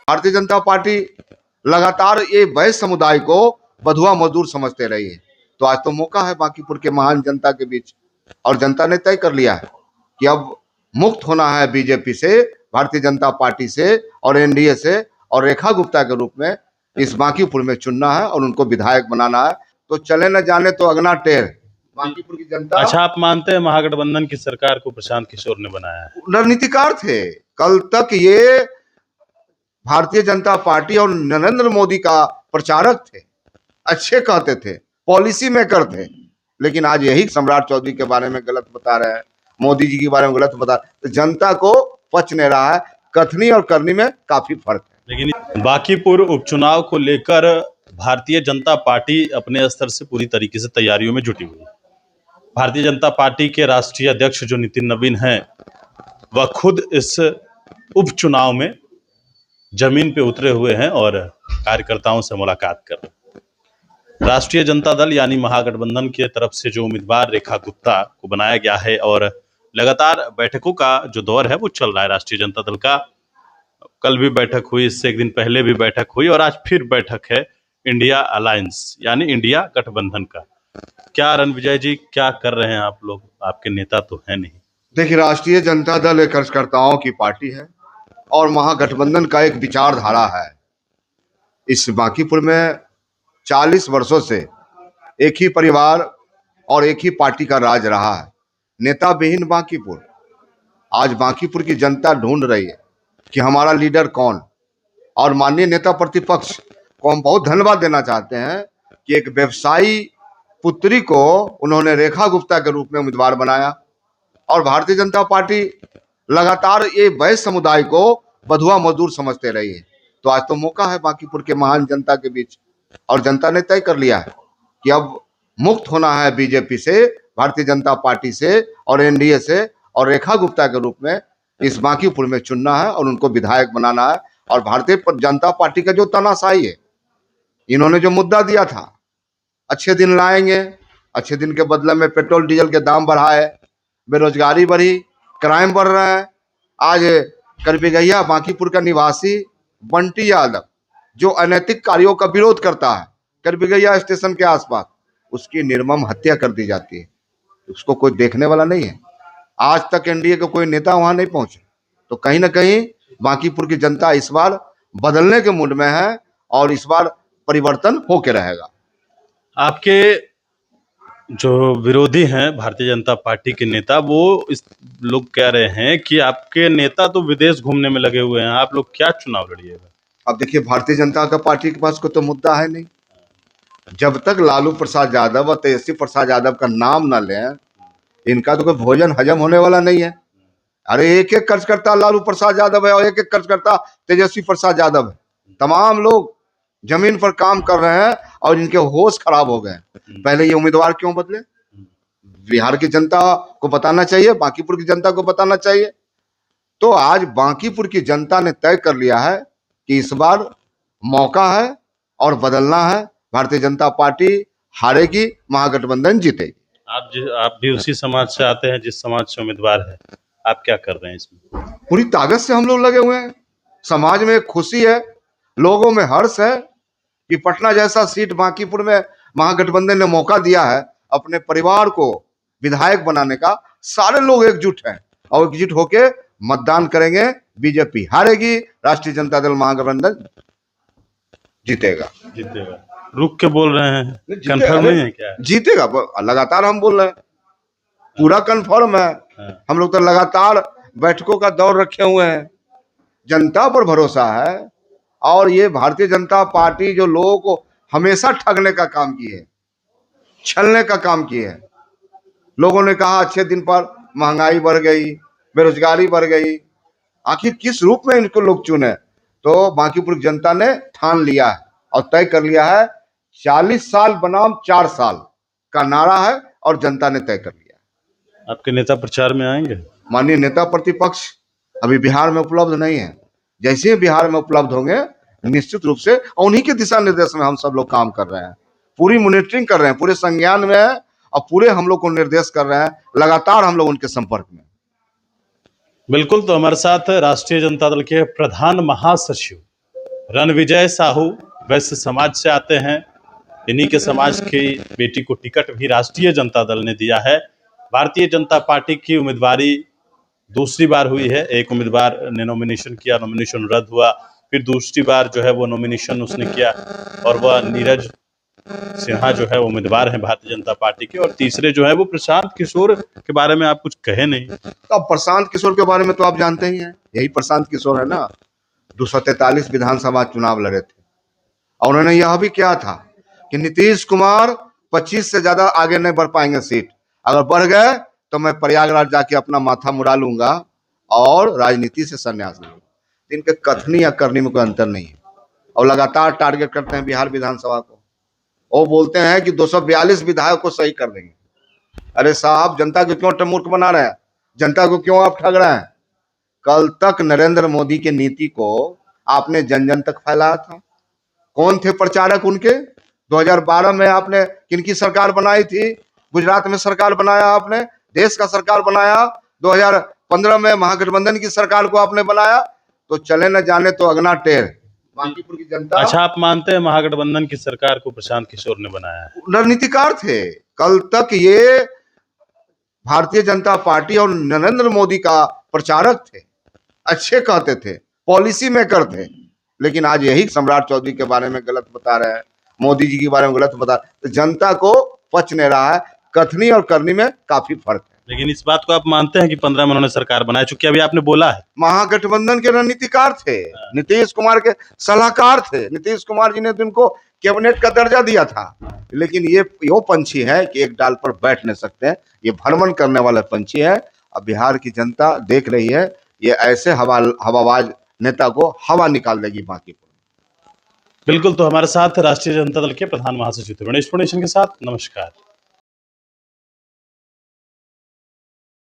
Bharatiya Janata party लगातार ये वैश्य समुदाय को बंधुआ मजदूर समझते रही है। तो आज तो मौका है बांकीपुर के महान जनता के बीच, और जनता ने तय कर लिया है कि अब मुक्त होना है बीजेपी से, भारतीय जनता पार्टी से और एनडीए से, और रेखा गुप्ता के रूप में इस बांकीपुर में चुनना है और उनको विधायक बनाना है। तो चले न जाने तो अगना टेढ़ बांकीपुर की जनता। अच्छा, आप मानते हैं महागठबंधन की सरकार को प्रशांत किशोर ने बनाया है? रणनीतिकार थे। कल तक ये भारतीय जनता पार्टी और नरेंद्र मोदी का प्रचारक थे, अच्छे कहते थे, पॉलिसी मेकर थे, लेकिन आज यही सम्राट चौधरी के बारे में गलत बता रहे हैं, मोदी जी के बारे में गलत बता रहे हैं। तो जनता को पच नहीं रहा है, कथनी और करनी में काफी फर्क है। लेकिन बांकीपुर उपचुनाव को लेकर भारतीय जनता पार्टी अपने स्तर से पूरी तरीके से तैयारियों में जुटी हुई है। भारतीय जनता पार्टी के राष्ट्रीय अध्यक्ष जो नितिन नवीन हैं, वह खुद इस उपचुनाव में जमीन पे उतरे हुए हैं और कार्यकर्ताओं से मुलाकात कर रहे हैं। राष्ट्रीय जनता दल यानी महागठबंधन की तरफ से जो उम्मीदवार रेखा गुप्ता को बनाया गया है, और लगातार बैठकों का जो दौर है वो चल रहा है राष्ट्रीय जनता दल का। कल भी बैठक हुई, इससे एक दिन पहले भी बैठक हुई, और आज फिर बैठक है इंडिया अलायंस यानी इंडिया गठबंधन का। क्या रणविजय जी, क्या कर रहे हैं आप लोग? आपके नेता तो है नहीं। देखिए, राष्ट्रीय जनता दल एक कार्यकर्ताओं की पार्टी है और महागठबंधन का एक विचारधारा है। इस बांकीपुर में 40 वर्षों से एक ही परिवार और एक ही पार्टी का राज रहा है, नेता विहीन बांकीपुर। आज बांकीपुर की जनता ढूंढ रही है कि हमारा लीडर कौन, और माननीय नेता प्रतिपक्ष को हम बहुत धन्यवाद देना चाहते हैं कि एक व्यवसायी पुत्री को उन्होंने रेखा गुप्ता के रूप में उम्मीदवार बनाया। और भारतीय जनता पार्टी लगातार ये वैश्य समुदाय को बंधुआ मजदूर समझते रही है। तो आज तो मौका है बांकीपुर के महान जनता के बीच, और जनता ने तय कर लिया है कि अब मुक्त होना है बीजेपी से, भारतीय जनता पार्टी से और एनडीए से, और रेखा गुप्ता के रूप में इस बांकीपुर में चुनना है और उनको विधायक बनाना है। और भारतीय जनता पार्टी का जो तानाशाही है, इन्होंने जो मुद्दा दिया था अच्छे दिन लाएंगे, अच्छे दिन के बदले में पेट्रोल डीजल के दाम बढ़ाए, बेरोजगारी बढ़ी, क्राइम बढ़ रहा है। आज करबिगैया बांकीपुर का निवासी बंटी यादव जो अनैतिक कार्यों का विरोध करता है करबिगैया स्टेशन के आसपास, उसकी निर्मम हत्या कर दी जाती है, उसको कोई देखने वाला नहीं है। आज तक एनडीए का कोई नेता वहां नहीं पहुंचे। तो कहीं ना कहीं बांकीपुर की जनता इस बार बदलने के मूड में है और इस बार परिवर्तन होके रहेगा। आपके जो विरोधी हैं भारतीय जनता पार्टी के नेता, वो इस लोग कह रहे हैं कि आपके नेता तो विदेश घूमने में लगे हुए हैं, आप लोग क्या चुनाव लड़िएगा? अब देखिए, भारतीय जनता का पार्टी के पास कोई तो मुद्दा है नहीं। जब तक लालू प्रसाद यादव और तेजस्वी प्रसाद यादव का नाम न लें, इनका तो कोई भोजन हजम होने वाला नहीं है। अरे एक एक कार्यकर्ता लालू प्रसाद यादव है और एक एक कार्यकर्ता तेजस्वी प्रसाद यादव है। तमाम लोग जमीन पर काम कर रहे हैं और इनके होश खराब हो गए। पहले ये उम्मीदवार क्यों बदले? बिहार की जनता को बताना चाहिए, बांकीपुर की जनता को बताना चाहिए। तो आज बांकीपुर की जनता ने तय कर लिया है कि इस बार मौका है और बदलना है। भारतीय जनता पार्टी हारेगी, महागठबंधन जीतेगी। आप भी उसी समाज से आते हैं जिस समाज से उम्मीदवार है, आप क्या कर रहे हैं इसमें? पूरी ताकत से हम लोग लगे हुए हैं। समाज में खुशी है, लोगों में हर्ष है कि पटना जैसा सीट बांकीपुर में महागठबंधन ने मौका दिया है अपने परिवार को विधायक बनाने का। सारे लोग एकजुट हैं और एकजुट होके मतदान करेंगे। बीजेपी हारेगी, राष्ट्रीय जनता दल महागठबंधन जीतेगा। रुक के बोल रहे हैं, कंफर्म नहीं है क्या? जीतेगा, लगातार हम बोल रहे हैं, पूरा कंफर्म है। हम लोग तो लगातार बैठकों का दौर रखे हुए हैं। जनता पर भरोसा है, और ये भारतीय जनता पार्टी जो लोगों को हमेशा ठगने का काम की है, छलने का काम की है। लोगों ने कहा अच्छे दिन पर महंगाई बढ़ गई, बेरोजगारी बढ़ गई, आखिर किस रूप में इनको लोग चुने? तो बांकीपुर की जनता ने ठान लिया है और तय कर लिया है, 40 साल बनाम 4 साल का नारा है और जनता ने तय कर लिया। आपके नेता प्रचार में आएंगे? माननीय नेता प्रतिपक्ष अभी बिहार में उपलब्ध नहीं है। जैसे ही बिहार में उपलब्ध होंगे, निश्चित रूप से उन्हीं के दिशा निर्देश में हम सब लोग काम कर रहे हैं, पूरी मॉनिटरिंग कर रहे हैं, पूरे संज्ञान में है और पूरे हम लोग को निर्देश कर रहे हैं। लगातार हम लोग उनके संपर्क में। बिल्कुल। तो हमारे साथ राष्ट्रीय जनता दल के प्रधान महासचिव रणविजय साहू वैश्य समाज से आते हैं। इन्हीं के समाज की बेटी को टिकट भी राष्ट्रीय जनता दल ने दिया है। भारतीय जनता पार्टी की उम्मीदवारी दूसरी बार हुई है। एक उम्मीदवार ने नॉमिनेशन किया, नॉमिनेशन रद्द हुआ, फिर दूसरी बार जो है वो नॉमिनेशन उसने किया और वह नीरज सिन्हा जो है वो उम्मीदवार है भारतीय जनता पार्टी के। और तीसरे जो है वो प्रशांत किशोर के बारे में आप कुछ कहे नहीं। तो अब प्रशांत किशोर के बारे में तो आप जानते ही हैं, यही प्रशांत किशोर है ना, 243 विधानसभा चुनाव लड़े थे और उन्होंने यह भी किया था कि नीतीश कुमार 25 से ज्यादा आगे नहीं बढ़ पाएंगे सीट, अगर बढ़ गए तो मैं प्रयागराज जाके अपना माथा मुड़ा लूंगा और राजनीति से संन्यास लूंगा। इनके कथनी या करनी में कोई अंतर नहीं है और लगातार टारगेट करते हैं बिहार विधानसभा को। वो बोलते हैं कि 242 विधायक को सही कर देंगे। अरे साहब, जनता को क्यों मूर्ख बना रहे हैं? जनता को क्यों आप ठग रहे हैं? कल तक नरेंद्र मोदी के नीति को आपने जन जन तक फैलाया था। कौन थे प्रचारक उनके? 2012 में आपने किनकी सरकार बनाई थी? गुजरात में सरकार बनाया आपने, देश का सरकार बनाया। 2015 में महागठबंधन की सरकार को आपने बनाया। तो चले न जाने तो अगना टेढ़ बांकीपुर की जनता। अच्छा, आप मानते हैं महागठबंधन की सरकार को प्रशांत किशोर ने बनाया है? रणनीतिकार थे। कल तक ये भारतीय जनता पार्टी और नरेंद्र मोदी का प्रचारक थे, अच्छे कहते थे, पॉलिसी मेकर थे, लेकिन आज यही सम्राट चौधरी के बारे में गलत बता रहे हैं, मोदी जी के बारे में गलत बता रहे हैं। तो जनता को पच नहीं रहा है। कथनी और करनी में काफी फर्क है। लेकिन इस बात को आप मानते हैं कि 15 में उन्होंने सरकार बनाई, चूंकि अभी आपने बोला है महागठबंधन के रणनीतिकार थे, नीतीश कुमार के सलाहकार थे। नीतीश कुमार जी ने तो इनको कैबिनेट का दर्जा दिया था। लेकिन ये वो पंछी है कि एक डाल पर बैठ नहीं सकते हैं, ये भ्रमण करने वाला पंछी है। अब बिहार की जनता देख रही है, ये ऐसे हवाबाज नेता को हवा निकाल देगी बांकीपुर। बिल्कुल। तो हमारे साथ राष्ट्रीय जनता दल के प्रधान महासचिव थे गणेश पुणेशन के साथ। नमस्कार।